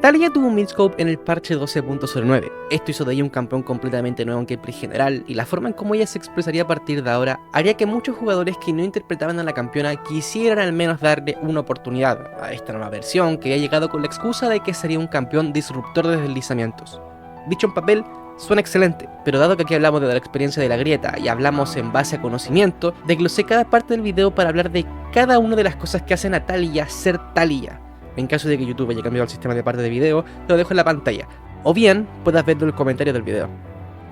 Taliyah tuvo un midscope en el parche 12.09. Esto hizo de ella un campeón completamente nuevo en gameplay general, y la forma en cómo ella se expresaría a partir de ahora haría que muchos jugadores que no interpretaban a la campeona quisieran al menos darle una oportunidad a esta nueva versión que había llegado con la excusa de que sería un campeón disruptor de deslizamientos. Dicho en papel, suena excelente, pero dado que aquí hablamos de la experiencia de la grieta y hablamos en base a conocimiento, desglosé cada parte del video para hablar de cada una de las cosas que hacen a Taliyah ser Taliyah. En caso de que YouTube haya cambiado el sistema de parte de video, lo dejo en la pantalla, o bien puedas verlo en el comentario del video.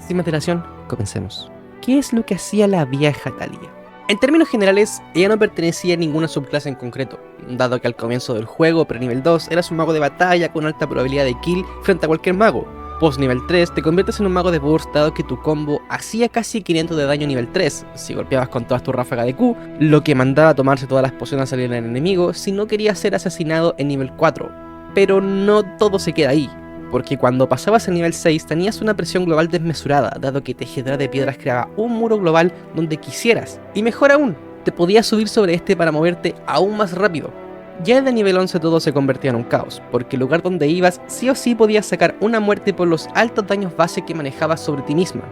Sin más dilación, comencemos. ¿Qué es lo que hacía la vieja Taliyah? En términos generales, ella no pertenecía a ninguna subclase en concreto, dado que al comienzo del juego, pre-nivel 2, eras un mago de batalla con alta probabilidad de kill frente a cualquier mago. Post nivel 3 te conviertes en un mago de burst dado que tu combo hacía casi 500 de daño nivel 3 si golpeabas con todas tus ráfagas de Q, lo que mandaba a tomarse todas las pociones a salir del enemigo si no querías ser asesinado en nivel 4. Pero no todo se queda ahí, porque cuando pasabas a nivel 6 tenías una presión global desmesurada, dado que Tejedora de Piedras creaba un muro global donde quisieras, y mejor aún, te podías subir sobre este para moverte aún más rápido. Ya de nivel 11 todo se convertía en un caos, porque el lugar donde ibas sí o sí podías sacar una muerte por los altos daños base que manejabas sobre ti misma.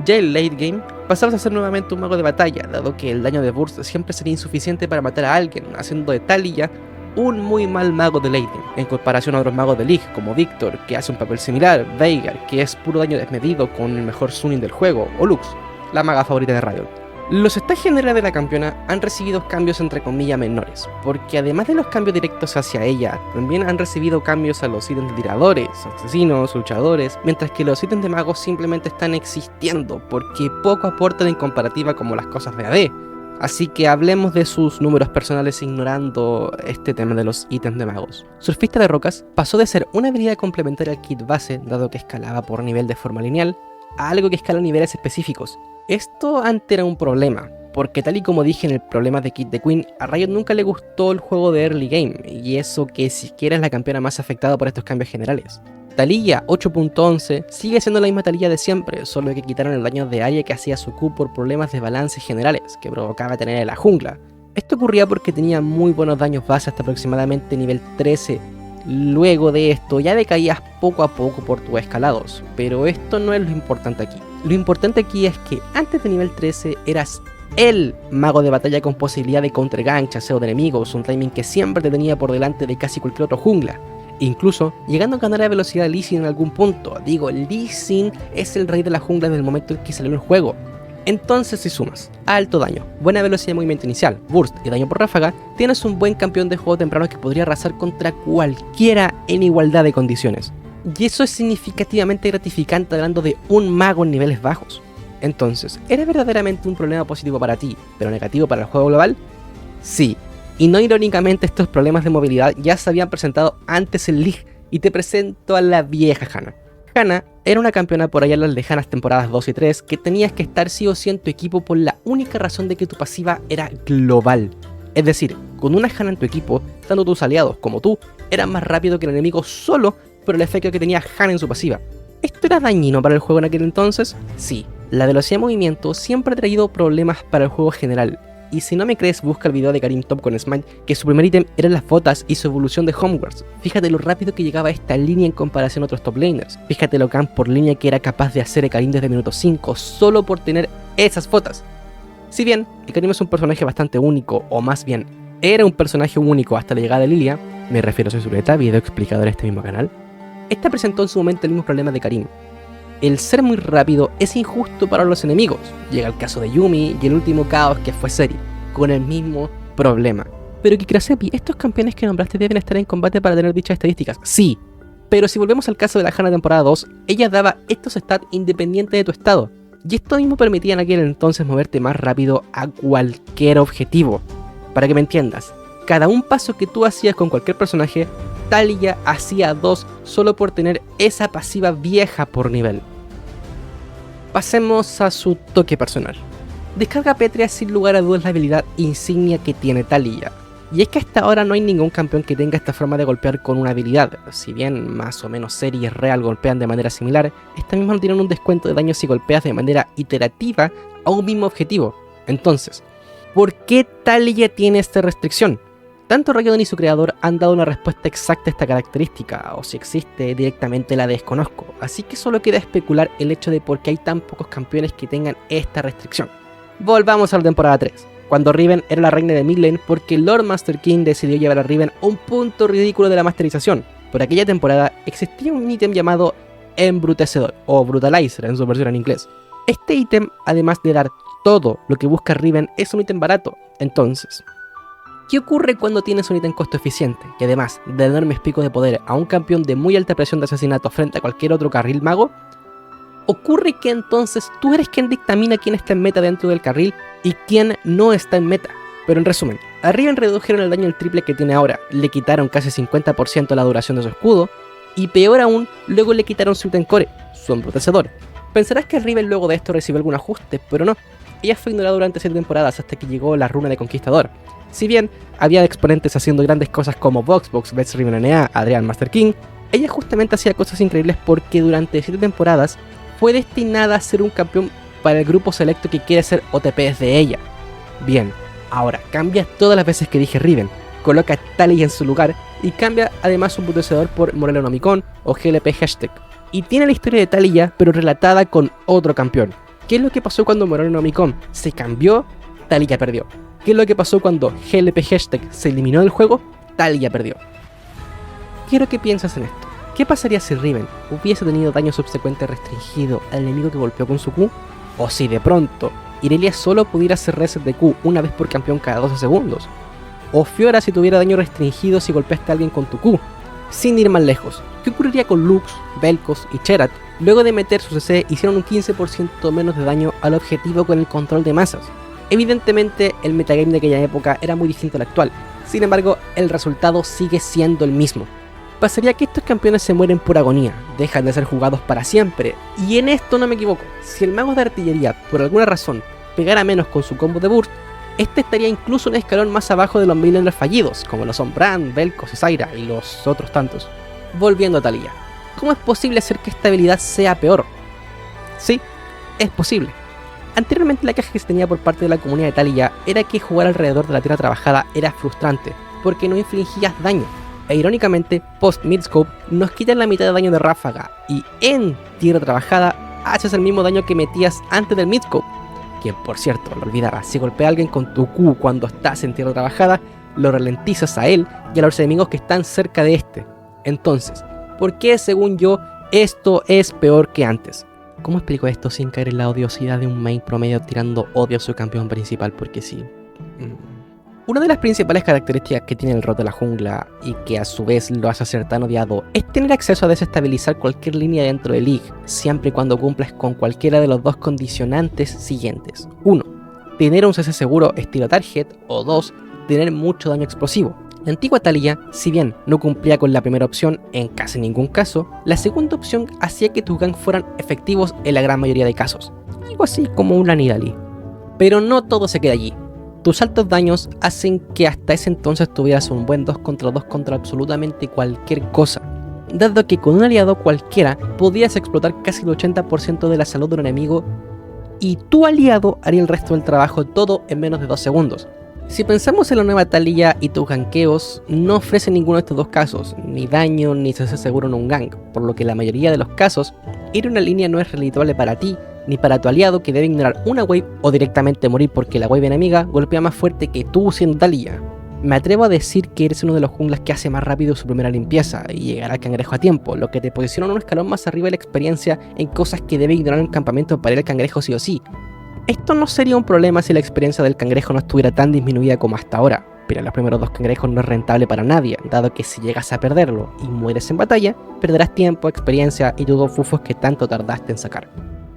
Ya en late game, pasabas a ser nuevamente un mago de batalla, dado que el daño de burst siempre sería insuficiente para matar a alguien, haciendo de Taliyah un muy mal mago de late game, en comparación a otros magos de League como Viktor, que hace un papel similar, Veigar, que es puro daño desmedido con el mejor Sunin del juego, o Lux, la maga favorita de Riot. Los stats generales de la campeona han recibido cambios entre comillas menores, porque además de los cambios directos hacia ella, también han recibido cambios a los ítems de tiradores, asesinos, luchadores, mientras que los ítems de magos simplemente están existiendo, porque poco aportan en comparativa como las cosas de AD. Así que hablemos de sus números personales ignorando este tema de los ítems de magos. Surfista de Rocas pasó de ser una habilidad complementaria al kit base, dado que escalaba por nivel de forma lineal, a algo que escala a niveles específicos. Esto antes era un problema, porque tal y como dije en el problema de Kit the Queen, a Riot nunca le gustó el juego de early game, y eso que siquiera es la campeona más afectada por estos cambios generales. Taliyah 8.11 sigue siendo la misma Taliyah de siempre, solo que quitaron el daño de área que hacía su Q por problemas de balance generales, que provocaba tener en la jungla. Esto ocurría porque tenía muy buenos daños base hasta aproximadamente nivel 13, luego de esto ya decaías poco a poco por tus escalados, pero esto no es lo importante aquí. Lo importante aquí es que antes de nivel 13 eras el mago de batalla con posibilidad de countergank, chaseo de enemigos, un timing que siempre te tenía por delante de casi cualquier otro jungla. Incluso llegando a ganar la velocidad de Lee Sin en algún punto. Digo, Lee Sin es el rey de la jungla desde el momento en que salió el juego. Entonces si sumas alto daño, buena velocidad de movimiento inicial, burst y daño por ráfaga, tienes un buen campeón de juego temprano que podría arrasar contra cualquiera en igualdad de condiciones. Y eso es significativamente gratificante hablando de un mago en niveles bajos. Entonces, ¿era verdaderamente un problema positivo para ti, pero negativo para el juego global? Sí, y no irónicamente estos problemas de movilidad ya se habían presentado antes en League, y te presento a la vieja Hanna. Hanna era una campeona por allá en las lejanas temporadas 2 y 3 que tenías que estar sí o sí en tu equipo por la única razón de que tu pasiva era global. Es decir, con una Hanna en tu equipo, tanto tus aliados como tú eran más rápido que el enemigo solo por el efecto que tenía Hanna en su pasiva. ¿Esto era dañino para el juego en aquel entonces? Sí, la velocidad de movimiento siempre ha traído problemas para el juego general, y si no me crees busca el video de Karim Top con Smite, que su primer ítem eran las botas y su evolución de Homewards. Fíjate lo rápido que llegaba esta línea en comparación a otros top laners, fíjate lo camp por línea que era capaz de hacer Karim desde minuto 5 solo por tener esas botas. Si bien Karim es un personaje bastante único, o más bien era un personaje único hasta la llegada de Lilia, me refiero a su Zuleta, video explicado en este mismo canal, esta presentó en su momento el mismo problema de Karim. El ser muy rápido es injusto para los enemigos. Llega el caso de Yuumi y el último caos que fue Seri, con el mismo problema. Pero Kikrasepi, estos campeones que nombraste deben estar en combate para tener dichas estadísticas. Sí, pero si volvemos al caso de la Hanna temporada 2, ella daba estos stats independientes de tu estado. Y esto mismo permitía en aquel entonces moverte más rápido a cualquier objetivo. Para que me entiendas, cada un paso que tú hacías con cualquier personaje, Taliyah hacía 2 solo por tener esa pasiva vieja por nivel. Pasemos a su toque personal. Descarga pétrea es sin lugar a dudas la habilidad insignia que tiene Taliyah. Y es que hasta ahora no hay ningún campeón que tenga esta forma de golpear con una habilidad. Si bien más o menos Seri y Real golpean de manera similar, esta misma no tienen un descuento de daño si golpeas de manera iterativa a un mismo objetivo. Entonces, ¿por qué Taliyah tiene esta restricción? Tanto Raikkonen y su creador han dado una respuesta exacta a esta característica, o si existe directamente la desconozco, así que solo queda especular el hecho de por qué hay tan pocos campeones que tengan esta restricción. Volvamos a la temporada 3, cuando Riven era la reina de midlane porque Lord Master King decidió llevar a Riven a un punto ridículo de la masterización. Por aquella temporada existía un ítem llamado Embrutecedor, o Brutalizer en su versión en inglés. Este ítem, además de dar todo lo que busca Riven, es un ítem barato. Entonces, ¿qué ocurre cuando tienes un ítem costo eficiente, que además de enormes picos de poder a un campeón de muy alta presión de asesinato frente a cualquier otro carril mago? Ocurre que entonces tú eres quien dictamina quién está en meta dentro del carril y quién no está en meta. Pero en resumen, a Riven redujeron el daño al triple que tiene ahora, le quitaron casi 50% la duración de su escudo, y peor aún, luego le quitaron su ítem core, su embrutecedor. Pensarás que Riven luego de esto recibió algún ajuste, pero no. Ella fue ignorada durante 7 temporadas hasta que llegó la runa de Conquistador. Si bien había exponentes haciendo grandes cosas como Voxbox, Bets Riven NA, Adrian Master King, ella justamente hacía cosas increíbles porque durante 7 temporadas fue destinada a ser un campeón para el grupo selecto que quiere ser OTPs de ella. Bien, ahora cambia todas las veces que dije Riven, coloca a Taliyah en su lugar y cambia además su embrutecedor por Morello no Micón o GLP Hashtag. Y tiene la historia de Taliyah pero relatada con otro campeón. ¿Qué es lo que pasó cuando Morello no Micón se cambió? Taliyah perdió. ¿Qué es lo que pasó cuando GLP Hashtag se eliminó del juego? Taliyah perdió. Quiero que pienses en esto. ¿Qué pasaría si Riven hubiese tenido daño subsecuente restringido al enemigo que golpeó con su Q? O si de pronto Irelia solo pudiera hacer reset de Q una vez por campeón cada 12 segundos. O Fiora si tuviera daño restringido si golpeaste a alguien con tu Q. Sin ir más lejos, ¿qué ocurriría con Lux, Vel'Koz y Cherat? Luego de meter su CC hicieron un 15% menos de daño al objetivo con el control de masas. Evidentemente el metagame de aquella época era muy distinto al actual, sin embargo el resultado sigue siendo el mismo. Pasaría que estos campeones se mueren por agonía, dejan de ser jugados para siempre, y en esto no me equivoco, si el mago de artillería por alguna razón pegara menos con su combo de burst, este estaría incluso un escalón más abajo de los midlaners fallidos, como lo son Brand, Vel'Koz y Zyra y los otros tantos. Volviendo a Taliyah, ¿cómo es posible hacer que esta habilidad sea peor? Sí, es posible. Anteriormente la queja que se tenía por parte de la comunidad de Taliyah era que jugar alrededor de la tierra trabajada era frustrante, porque no infligías daño. E irónicamente, post midscope nos quitan la mitad de daño de ráfaga y en tierra trabajada haces el mismo daño que metías antes del midscope. Que por cierto, lo olvidaba, si golpea a alguien con tu Q cuando estás en tierra trabajada, lo ralentizas a él y a los enemigos que están cerca de este. Entonces, ¿por qué según yo esto es peor que antes? ¿Cómo explico esto sin caer en la odiosidad de un main promedio tirando odio a su campeón principal? Porque sí. Una de las principales características que tiene el rol de la jungla, y que a su vez lo hace ser tan odiado, es tener acceso a desestabilizar cualquier línea dentro de League, siempre y cuando cumplas con cualquiera de los dos condicionantes siguientes. 1. Tener un CC seguro estilo target, o 2. Tener mucho daño explosivo. La antigua Taliyah, si bien no cumplía con la primera opción en casi ningún caso, la segunda opción hacía que tus ganks fueran efectivos en la gran mayoría de casos. Algo así como una Nidalee. Pero no todo se queda allí. Tus altos daños hacen que hasta ese entonces tuvieras un buen 2 contra 2 contra absolutamente cualquier cosa, dado que con un aliado cualquiera podías explotar casi el 80% de la salud de un enemigo y tu aliado haría el resto del trabajo todo en menos de 2 segundos. Si pensamos en la nueva Taliyah y tus gankeos, no ofrece ninguno de estos dos casos, ni daño ni CC seguro en un gank, por lo que en la mayoría de los casos, ir a una línea no es redituable para ti, ni para tu aliado que debe ignorar una wave o directamente morir porque la wave enemiga golpea más fuerte que tú siendo Taliyah. Me atrevo a decir que eres uno de los junglas que hace más rápido su primera limpieza y llegará al cangrejo a tiempo, lo que te posiciona en un escalón más arriba de la experiencia en cosas que debe ignorar en un campamento para ir al cangrejo sí o sí. Esto no sería un problema si la experiencia del cangrejo no estuviera tan disminuida como hasta ahora, pero los primeros 2 cangrejos no es rentable para nadie, dado que si llegas a perderlo y mueres en batalla, perderás tiempo, experiencia y tus 2 fufos que tanto tardaste en sacar.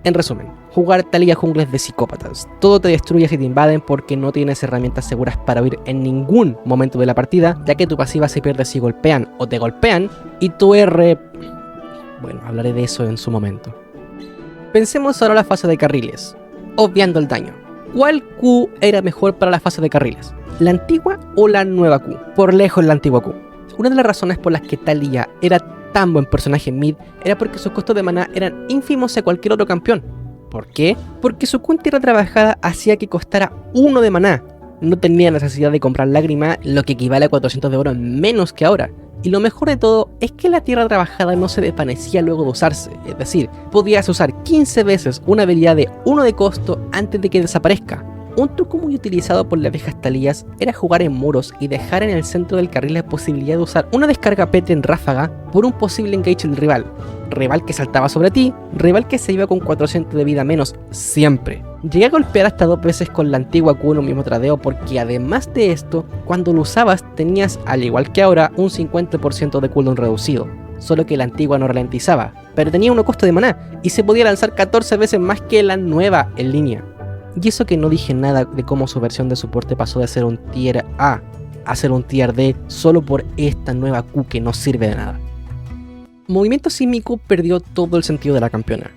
En resumen, jugar Taliyah jungla es de psicópatas. Todo te destruye si te invaden porque no tienes herramientas seguras para huir en ningún momento de la partida, ya que tu pasiva se pierde si golpean o te golpean, y tu R... Bueno, hablaré de eso en su momento. Pensemos ahora en la fase de carriles, obviando el daño. ¿Cuál Q era mejor para la fase de carriles? ¿La antigua o la nueva Q? Por lejos la antigua Q. Una de las razones por las que Taliyah era tan buen personaje en mid era porque sus costos de maná eran ínfimos a cualquier otro campeón. ¿Por qué? Porque su Q en tierra trabajada hacía que costara 1 de maná. no tenía necesidad de comprar lágrima, lo que equivale a 400 de oro menos que ahora. Y lo mejor de todo es que la tierra trabajada no se desvanecía luego de usarse, es decir, podías usar 15 veces una habilidad de 1 de costo antes de que desaparezca. Un truco muy utilizado por las viejas talías era jugar en muros y dejar en el centro del carril la posibilidad de usar una descarga PT en ráfaga por un posible engage del rival. Rival que saltaba sobre ti, rival que se iba con 400 de vida menos, siempre. Llegué a golpear hasta 2 veces con la antigua Q1 mismo tradeo porque además de esto, cuando lo usabas tenías, al igual que ahora, un 50% de cooldown reducido. Solo que la antigua no ralentizaba, pero tenía un costo de maná y se podía lanzar 14 veces más que la nueva en línea. Y eso que no dije nada de cómo su versión de soporte pasó de ser un tier A a ser un tier D solo por esta nueva Q que no sirve de nada. Movimiento sísmico perdió todo el sentido de la campeona.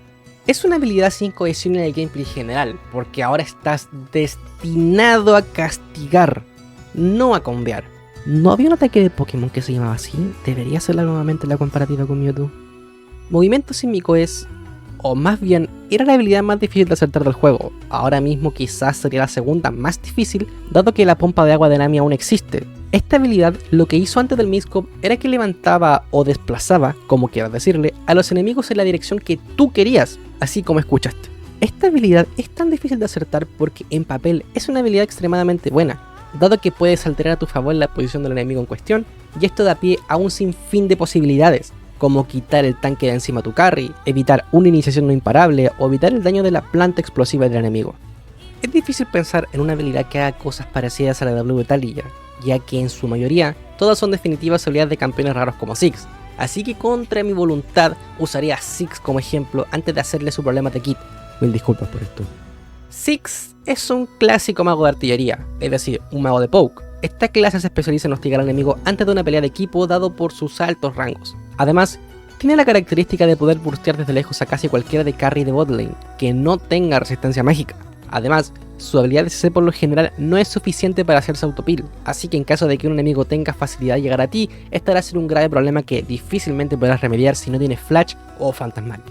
Es una habilidad sin cohesión en el gameplay general, porque ahora estás destinado a castigar, no a combear. ¿No había un ataque de Pokémon que se llamaba así? Debería hacerla nuevamente la comparativa con Mewtwo. Movimiento sísmico es, o más bien, era la habilidad más difícil de acertar del juego. Ahora mismo quizás sería la segunda más difícil, dado que la pompa de agua de Nami aún existe. Esta habilidad lo que hizo antes del Mist-Cop era que levantaba o desplazaba, como quieras decirle, a los enemigos en la dirección que tú querías, así como escuchaste. Esta habilidad es tan difícil de acertar porque en papel es una habilidad extremadamente buena, dado que puedes alterar a tu favor la posición del enemigo en cuestión, y esto da pie a un sinfín de posibilidades, como quitar el tanque de encima a tu carry, evitar una iniciación no imparable o evitar el daño de la planta explosiva del enemigo. Es difícil pensar en una habilidad que haga cosas parecidas a la W de Taliyah, ya que en su mayoría todas son definitivas habilidades de campeones raros como Ziggs, así que contra mi voluntad usaría a Ziggs como ejemplo antes de hacerle su problema de kit. Mil disculpas por esto. Ziggs es un clásico mago de artillería, es decir, un mago de poke. Esta clase se especializa en hostigar al enemigo antes de una pelea de equipo dado por sus altos rangos. Además, tiene la característica de poder burstear desde lejos a casi cualquiera de carry de botlane que no tenga resistencia mágica. Además, su habilidad de CC por lo general no es suficiente para hacerse autopil, así que en caso de que un enemigo tenga facilidad de llegar a ti, estará a ser un grave problema que difícilmente podrás remediar si no tienes flash o fantasmal.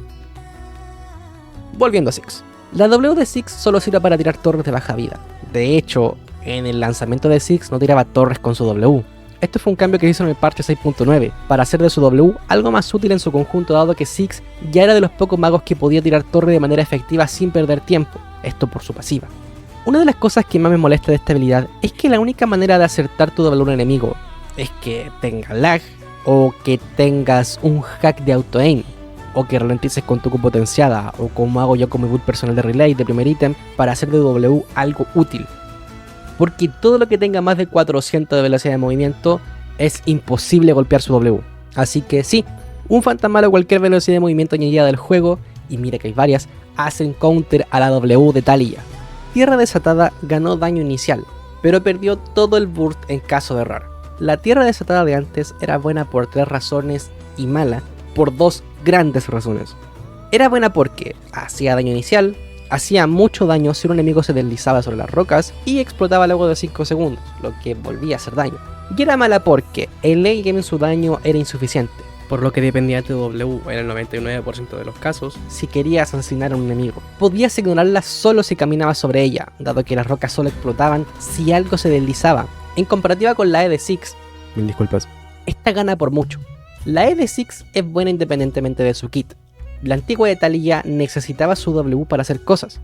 Volviendo a Ziggs. La W de Ziggs solo sirve para tirar torres de baja vida. De hecho, en el lanzamiento de Ziggs no tiraba torres con su W. Esto fue un cambio que hizo en el parche 6.9, para hacer de su W algo más útil en su conjunto, dado que Ziggs ya era de los pocos magos que podía tirar torre de manera efectiva sin perder tiempo, esto por su pasiva. Una de las cosas que más me molesta de esta habilidad es que la única manera de acertar tu W a un enemigo es que tenga lag, o que tengas un hack de auto-aim, o que ralentices con tu Q potenciada, o como hago yo con mi build personal de relay de primer ítem para hacer de W algo útil. Porque todo lo que tenga más de 400 de velocidad de movimiento es imposible golpear su W. Así que sí, un fantasmal o cualquier velocidad de movimiento añadida del juego, y mira que hay varias, hacen counter a la W de Taliyah. Tierra Desatada ganó daño inicial, pero perdió todo el burst en caso de error. La Tierra Desatada de antes era buena por 3 razones y mala por 2 grandes razones. Era buena porque hacía daño inicial, hacía mucho daño si un enemigo se deslizaba sobre las rocas y explotaba luego de 5 segundos, lo que volvía a hacer daño. Y era mala porque el late game en su daño era insuficiente, por lo que dependía de tu W en el 99% de los casos si querías asesinar a un enemigo. Podías ignorarla solo si caminabas sobre ella, dado que las rocas solo explotaban si algo se deslizaba. En comparativa con la E de Ziggs, mil disculpas, esta gana por mucho. La E de Ziggs es buena independientemente de su kit. La antigua de Taliyah necesitaba su W para hacer cosas,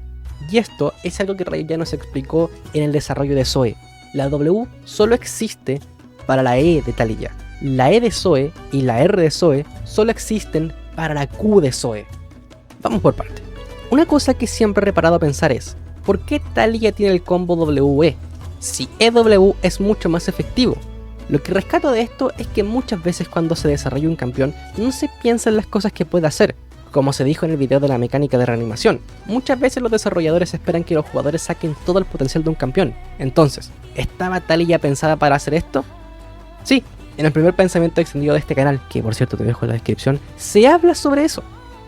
y esto es algo que Riot ya nos explicó en el desarrollo de Zoe. La W solo existe para la E de Taliyah. La E de Zoe y la R de Zoe solo existen para la Q de Zoe. Vamos por parte. Una cosa que siempre he reparado a pensar es, ¿por qué Taliyah tiene el combo WE? Si EW es mucho más efectivo. Lo que rescato de esto es que muchas veces cuando se desarrolla un campeón no se piensa en las cosas que puede hacer, como se dijo en el video de la mecánica de reanimación. Muchas veces los desarrolladores esperan que los jugadores saquen todo el potencial de un campeón. Entonces, ¿estaba Taliyah pensada para hacer esto? Sí, en el primer pensamiento extendido de este canal, que por cierto te dejo en la descripción, se habla sobre eso.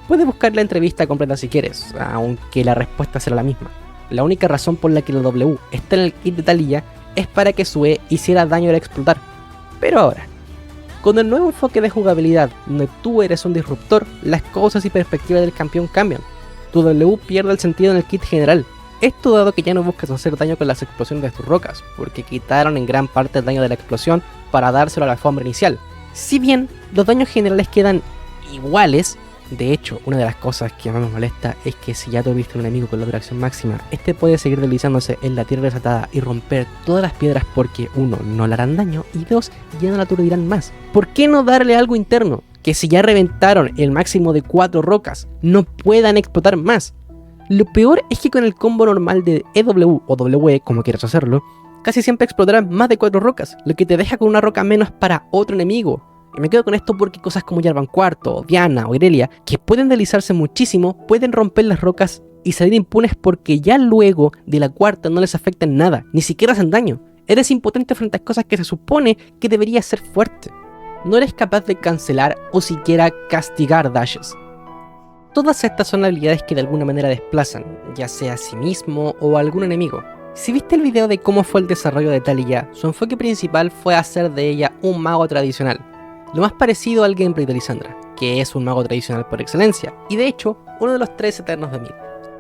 Puedes buscar la entrevista completa si quieres, aunque la respuesta será la misma. La única razón por la que la W está en el kit de Taliyah es para que su E hiciera daño al explotar. Pero ahora, con el nuevo enfoque de jugabilidad, donde tú eres un disruptor, las cosas y perspectivas del campeón cambian. Tu W pierde el sentido en el kit general, Esto dado que ya no buscas hacer daño con las explosiones de tus rocas, porque quitaron en gran parte el daño de la explosión para dárselo a la alfombra inicial. Si bien los daños generales quedan iguales, de hecho, una de las cosas que más me molesta es que si ya tuviste un enemigo con la duración máxima, este puede seguir deslizándose en la tierra desatada y romper todas las piedras porque 1. No le harán daño y 2. Ya no la aturdirán más. ¿Por qué no darle algo interno? Que si ya reventaron el máximo de 4 rocas, no puedan explotar más. Lo peor es que con el combo normal de EW o WE, como quieras hacerlo, casi siempre explotarán más de 4 rocas, lo que te deja con una roca menos para otro enemigo. Y me quedo con esto porque cosas como Jarvan IV, Diana o Irelia, que pueden deslizarse muchísimo, pueden romper las rocas y salir impunes porque ya luego de la cuarta no les afecta en nada, ni siquiera hacen daño. Eres impotente frente a cosas que se supone que deberías ser fuerte. No eres capaz de cancelar o siquiera castigar dashes. Todas estas son habilidades que de alguna manera desplazan, ya sea a sí mismo o a algún enemigo. Si viste el video de cómo fue el desarrollo de Taliyah, su enfoque principal fue hacer de ella un mago tradicional, lo más parecido al gameplay de Lissandra, que es un mago tradicional por excelencia, y de hecho, uno de los 3 eternos de mid.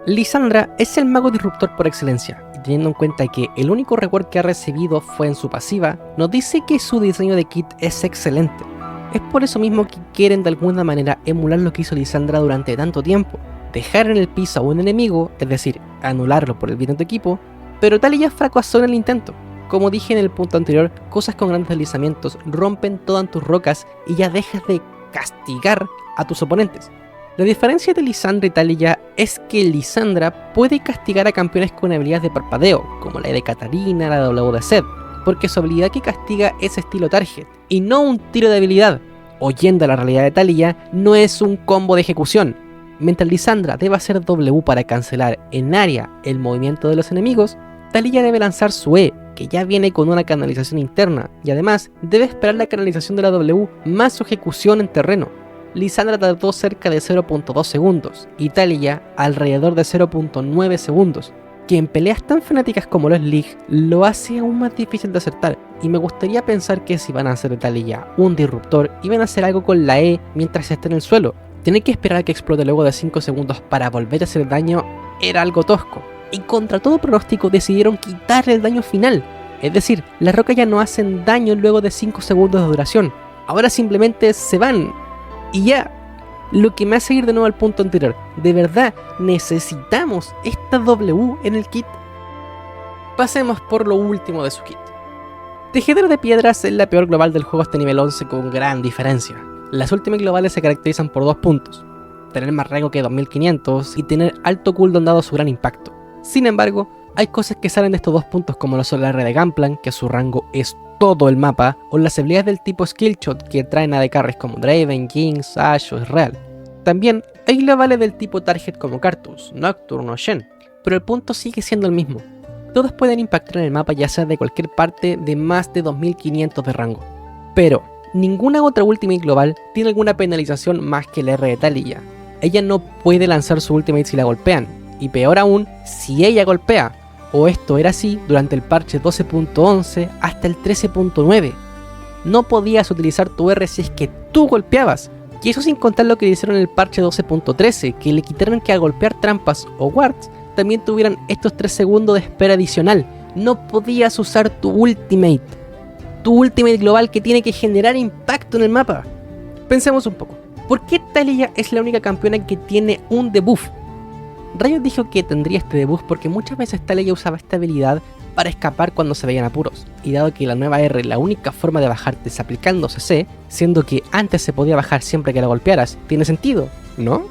Lissandra es el mago disruptor por excelencia, y teniendo en cuenta que el único reward que ha recibido fue en su pasiva, nos dice que su diseño de kit es excelente. Es por eso mismo que quieren de alguna manera emular lo que hizo Lissandra durante tanto tiempo, dejar en el piso a un enemigo, es decir, anularlo por el bien de tu equipo, pero Taliyah fracasó en el intento. Como dije en el punto anterior, cosas con grandes deslizamientos rompen todas tus rocas y ya dejas de castigar a tus oponentes. La diferencia de Lissandra y Taliyah es que Lissandra puede castigar a campeones con habilidades de parpadeo, como la de Katarina, la W de Zed, porque su habilidad que castiga es estilo target, y no un tiro de habilidad. Oyendo a la realidad de Taliyah, no es un combo de ejecución. Mientras Lissandra debe hacer W para cancelar en área el movimiento de los enemigos, Taliyah debe lanzar su E, que ya viene con una canalización interna, y además debe esperar la canalización de la W más su ejecución en terreno. Lissandra tardó cerca de 0.2 segundos, y Taliyah alrededor de 0.9 segundos, que en peleas tan fanáticas como los League lo hace aún más difícil de acertar, y me gustaría pensar que si van a hacer de Taliyah un disruptor, iban a hacer algo con la E mientras esté en el suelo. Tener que esperar a que explote luego de 5 segundos para volver a hacer daño era algo tosco. Y contra todo pronóstico decidieron quitarle el daño final. Es decir, las rocas ya no hacen daño luego de 5 segundos de duración. Ahora simplemente se van. Y ya. Lo que me hace ir de nuevo al punto anterior. ¿De verdad necesitamos esta W en el kit? Pasemos por lo último de su kit. Tejedor de piedras es la peor global del juego hasta nivel 11 con gran diferencia. Las últimas globales se caracterizan por 2 puntos. Tener más rango que 2500 y tener alto cooldown dado su gran impacto. Sin embargo, hay cosas que salen de estos 2 puntos como lo son la red de Gunplank, que su rango es todo el mapa, o las habilidades del tipo Skillshot que traen AD carries como Draven, Jinx, Ashe o Israel. También hay globales del tipo Target como Karthus, Nocturne o Shen, pero el punto sigue siendo el mismo. Todos pueden impactar en el mapa ya sea de cualquier parte de más de 2500 de rango. Pero ninguna otra Ultimate global tiene alguna penalización más que la R de Taliyah. Ella no puede lanzar su Ultimate si la golpean, y peor aún, si ella golpea, o esto era así durante el parche 12.11 hasta el 13.9. No podías utilizar tu R si es que tú golpeabas, y eso sin contar lo que hicieron en el parche 12.13, que le quitaron que al golpear trampas o wards, también tuvieran estos 3 segundos de espera adicional. No podías usar tu ultimate global que tiene que generar impacto en el mapa. Pensemos un poco, ¿por qué Taliyah es la única campeona que tiene un debuff? Riot dijo que tendría este debuff porque muchas veces Taliyah usaba esta habilidad para escapar cuando se veían apuros, y dado que la nueva R la única forma de bajarte es aplicando CC, siendo que antes se podía bajar siempre que la golpearas, ¿tiene sentido? ¿No?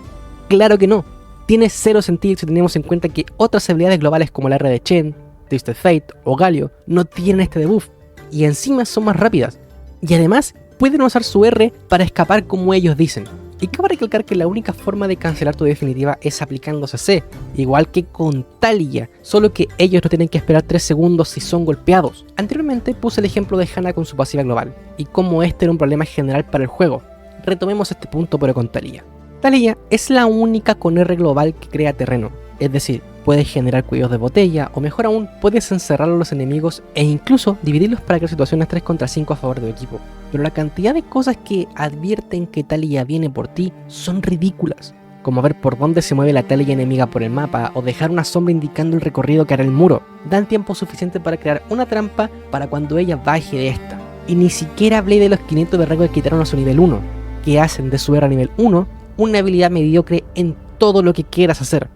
Claro que no, tiene 0 sentido si tenemos en cuenta que otras habilidades globales como la R de Chen, Twisted Fate o Galio no tienen este debuff, y encima son más rápidas, y además pueden usar su R para escapar como ellos dicen. Y cabe recalcar que la única forma de cancelar tu definitiva es aplicando CC, igual que con Taliyah, solo que ellos no tienen que esperar 3 segundos si son golpeados. Anteriormente puse el ejemplo de Hanna con su pasiva global, y cómo este era un problema general para el juego. Retomemos este punto pero con Taliyah. Taliyah es la única con R global que crea terreno, es decir, puedes generar cuellos de botella, o mejor aún, puedes encerrar a los enemigos e incluso dividirlos para crear situaciones 3 contra 5 a favor de tu equipo. Pero la cantidad de cosas que advierten que Taliyah viene por ti son ridículas. como ver por dónde se mueve la Talia enemiga por el mapa o dejar una sombra indicando el recorrido que hará el muro, dan tiempo suficiente para crear una trampa para cuando ella baje de esta. Y ni siquiera hablé de los 500 de rango que quitaron a su nivel 1, que hacen de su R a nivel 1 una habilidad mediocre en todo lo que quieras hacer.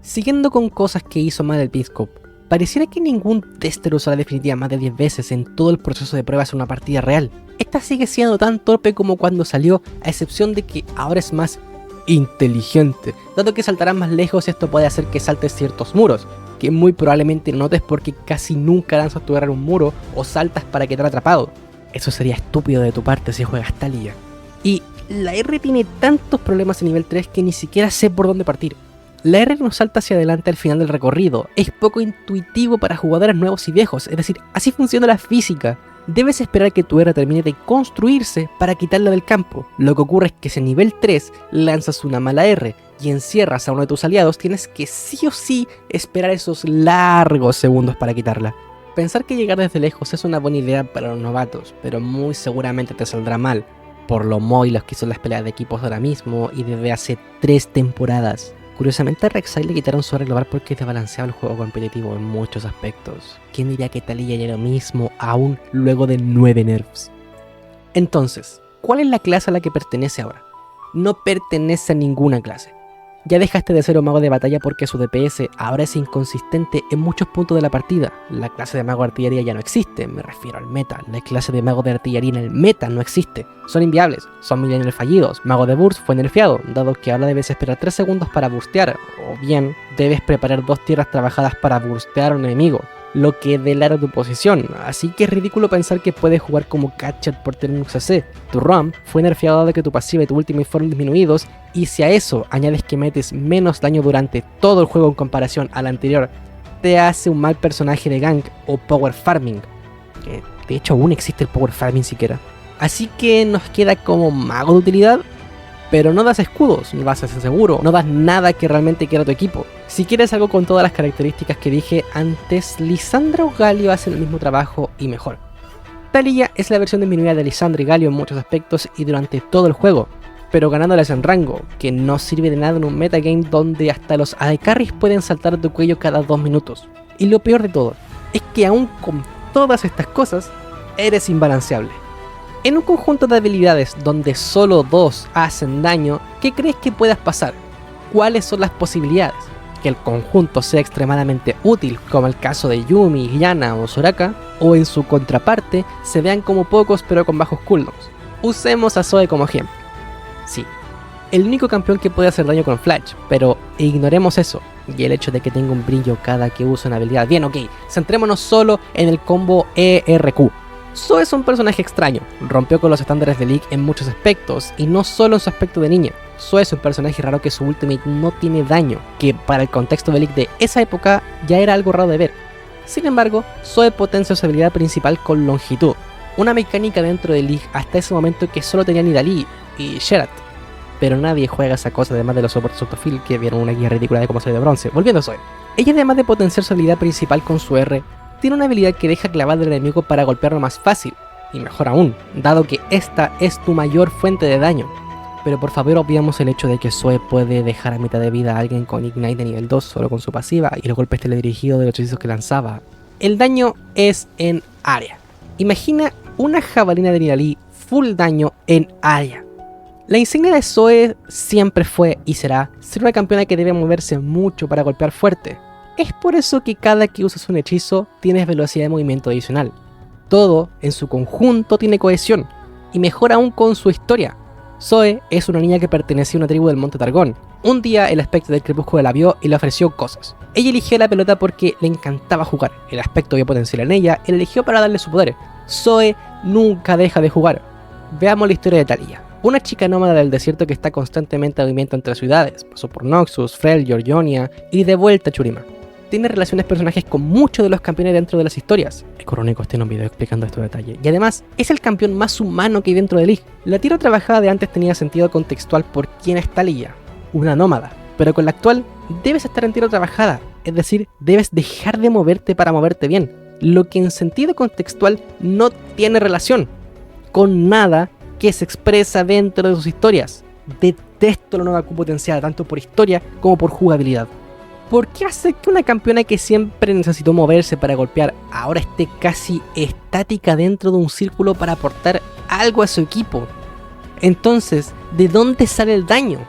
Siguiendo con cosas que hizo mal el Peacecope, pareciera que ningún tester usó la definitiva más de 10 veces en todo el proceso de pruebas en una partida real. Esta sigue siendo tan torpe como cuando salió, a excepción de que ahora es más inteligente, dado que saltarás más lejos y esto puede hacer que saltes ciertos muros, que muy probablemente notes porque casi nunca lanzas tu R a un muro o saltas para quedar atrapado. Eso sería estúpido de tu parte si juegas Talia. Y la R tiene tantos problemas en nivel 3 que ni siquiera sé por dónde partir. La R no salta hacia adelante al final del recorrido, es poco intuitivo para jugadores nuevos y viejos, es decir, así funciona la física. Debes esperar que tu R termine de construirse para quitarla del campo. Lo que ocurre es que si en nivel 3 lanzas una mala R y encierras a uno de tus aliados, tienes que sí o sí esperar esos largos segundos para quitarla. Pensar que llegar desde lejos es una buena idea para los novatos, pero muy seguramente te saldrá mal, por lo móviles que son las peleas de equipos ahora mismo y desde hace 3 temporadas. Curiosamente a Rek'Sai le quitaron su R global porque desbalanceaba el juego competitivo en muchos aspectos. ¿Quién diría que Talia era lo mismo aún luego de 9 nerfs? Entonces, ¿cuál es la clase a la que pertenece ahora? No pertenece a ninguna clase. Ya dejaste de ser un mago de batalla porque su DPS ahora es inconsistente en muchos puntos de la partida. La clase de mago de artillería ya no existe, me refiero al meta. La clase de mago de artillería en el meta no existe. Son inviables, son millennials fallidos. Mago de burst fue nerfeado, dado que ahora debes esperar 3 segundos para burstear, o bien debes preparar 2 tierras trabajadas para burstear a un enemigo, lo que delata tu posición, así que es ridículo pensar que puedes jugar como catcher por tener un CC. Tu ROM fue nerfeado dado que tu pasiva y tu ultimate fueron disminuidos, y si a eso añades que metes menos daño durante todo el juego en comparación al anterior, te hace un mal personaje de gank o power farming, que de hecho aún existe el power farming siquiera. Así que nos queda como mago de utilidad, pero no das escudos, no das ese seguro, no das nada que realmente quiera tu equipo. Si quieres algo con todas las características que dije antes, Lissandra o Galio hacen el mismo trabajo y mejor. Talia es la versión disminuida de Lissandra y Galio en muchos aspectos y durante todo el juego, pero ganándoles en rango, que no sirve de nada en un metagame donde hasta los AD Carries pueden saltar de tu cuello cada 2 minutos. Y lo peor de todo, es que aún con todas estas cosas, eres imbalanceable. En un conjunto de habilidades donde solo 2 hacen daño, ¿qué crees que puedas pasar? ¿Cuáles son las posibilidades? Que el conjunto sea extremadamente útil, como el caso de Yuumi, Yana o Soraka, o en su contraparte, se vean como pocos pero con bajos cooldowns. Usemos a Zoe como ejemplo. Sí, el único campeón que puede hacer daño con Flash, pero ignoremos eso, y el hecho de que tenga un brillo cada que usa una habilidad. Bien, ok, centrémonos solo en el combo ERQ. Zoe es un personaje extraño, rompió con los estándares de League en muchos aspectos, y no solo en su aspecto de niña. Zoe es un personaje raro que su ultimate no tiene daño, que para el contexto de League de esa época ya era algo raro de ver. Sin embargo, Zoe potencia su habilidad principal con longitud, una mecánica dentro de League hasta ese momento que solo tenía Nidalee y Sherat. Pero nadie juega esa cosa además de los soportes autofill que vieron una guía ridícula de cómo salir de bronce. Volviendo a Zoe. Ella además de potenciar su habilidad principal con su R, tiene una habilidad que deja clavado al enemigo para golpearlo más fácil, y mejor aún, dado que esta es tu mayor fuente de daño. Pero por favor obviamos el hecho de que Zoe puede dejar a mitad de vida a alguien con Ignite de nivel 2 solo con su pasiva y los golpes teledirigidos de los hechizos que lanzaba. El daño es en área. Imagina una jabalina de Nidalee full daño en área. La insignia de Zoe siempre fue y será ser una campeona que debe moverse mucho para golpear fuerte. Es por eso que cada que usas un hechizo tienes velocidad de movimiento adicional. Todo en su conjunto tiene cohesión, y mejor aún con su historia. Zoe es una niña que pertenecía a una tribu del Monte Targón. Un día el aspecto del crepúsculo la vio y le ofreció cosas. Ella eligió la pelota porque le encantaba jugar. El aspecto vio potencial en ella y la eligió para darle su poder. Zoe nunca deja de jugar. Veamos la historia de Talia. Una chica nómada del desierto que está constantemente en movimiento entre ciudades. Pasó por Noxus, Freljord, Ionia y de vuelta a Shurima. Tiene relaciones personajes con muchos de los campeones dentro de las historias. El Crónicos tiene un video explicando estos detalles. Y además, es el campeón más humano que hay dentro de League. La tierra trabajada de antes tenía sentido contextual por quién es Talia, una nómada. Pero con la actual, debes estar en tierra trabajada. Es decir, debes dejar de moverte para moverte bien. Lo que en sentido contextual no tiene relación con nada que se expresa dentro de sus historias. De Detesto la nueva Q potenciada tanto por historia como por jugabilidad. ¿Por qué hacer que una campeona que siempre necesitó moverse para golpear ahora esté casi estática dentro de un círculo para aportar algo a su equipo? Entonces, ¿de dónde sale el daño?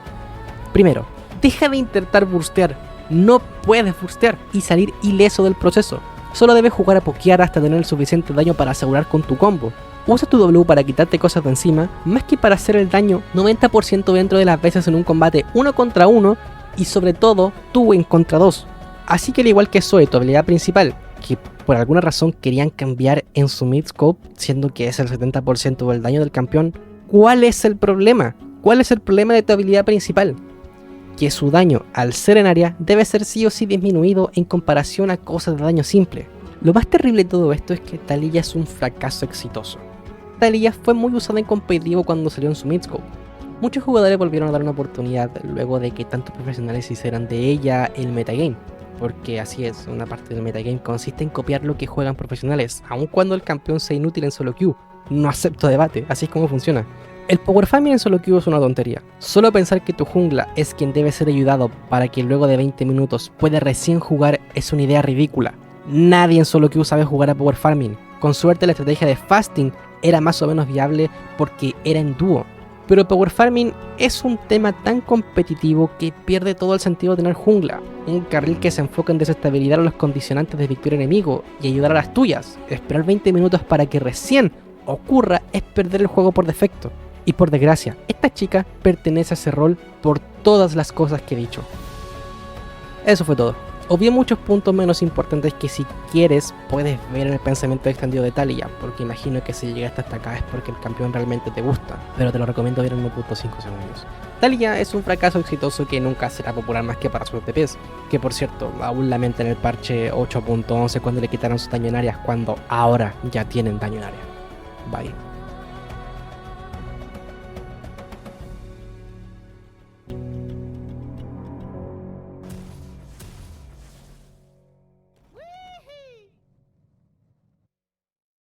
Primero, deja de intentar burstear. No puedes burstear y salir ileso del proceso. Solo debes jugar a pokear hasta tener el suficiente daño para asegurar con tu combo. Usa tu W para quitarte cosas de encima, más que para hacer el daño 90% dentro de las veces en un combate 1 contra 1 y sobre todo tú en contra 2. Así que al igual que Zoe, tu habilidad principal, que por alguna razón querían cambiar en su midscope, siendo que es el 70% del daño del campeón, ¿cuál es el problema? ¿Cuál es el problema de tu habilidad principal? Que su daño al ser en área debe ser sí o sí disminuido en comparación a cosas de daño simple. Lo más terrible de todo esto es que Taliyah es un fracaso exitoso. Taliyah fue muy usada en competitivo cuando salió en su midscope. Muchos jugadores volvieron a dar una oportunidad luego de que tantos profesionales hicieran de ella el metagame, porque así es, una parte del metagame consiste en copiar lo que juegan profesionales, aun cuando el campeón sea inútil en solo queue. No acepto debate, así es como funciona. El power farming en solo queue es una tontería. Solo pensar que tu jungla es quien debe ser ayudado para que luego de 20 minutos pueda recién jugar es una idea ridícula. Nadie en solo queue sabe jugar a power farming. Con suerte la estrategia de fasting era más o menos viable porque era en dúo. Pero el power farming es un tema tan competitivo que pierde todo el sentido de tener jungla. Un carril que se enfoca en desestabilizar a los condicionantes de victoria enemigo y ayudar a las tuyas. Esperar 20 minutos para que recién ocurra es perder el juego por defecto. Y por desgracia, esta chica pertenece a ese rol por todas las cosas que he dicho. Eso fue todo. Obvié muchos puntos menos importantes que si quieres puedes ver en el pensamiento extendido de Taliyah, porque imagino que si llegaste hasta acá es porque el campeón realmente te gusta, pero te lo recomiendo ver en 1.5 segundos. Taliyah es un fracaso exitoso que nunca será popular más que para sus TPs, que por cierto aún lamentan el parche 8.11 cuando le quitaron su daño en áreas, cuando ahora ya tienen daño en área. Bye.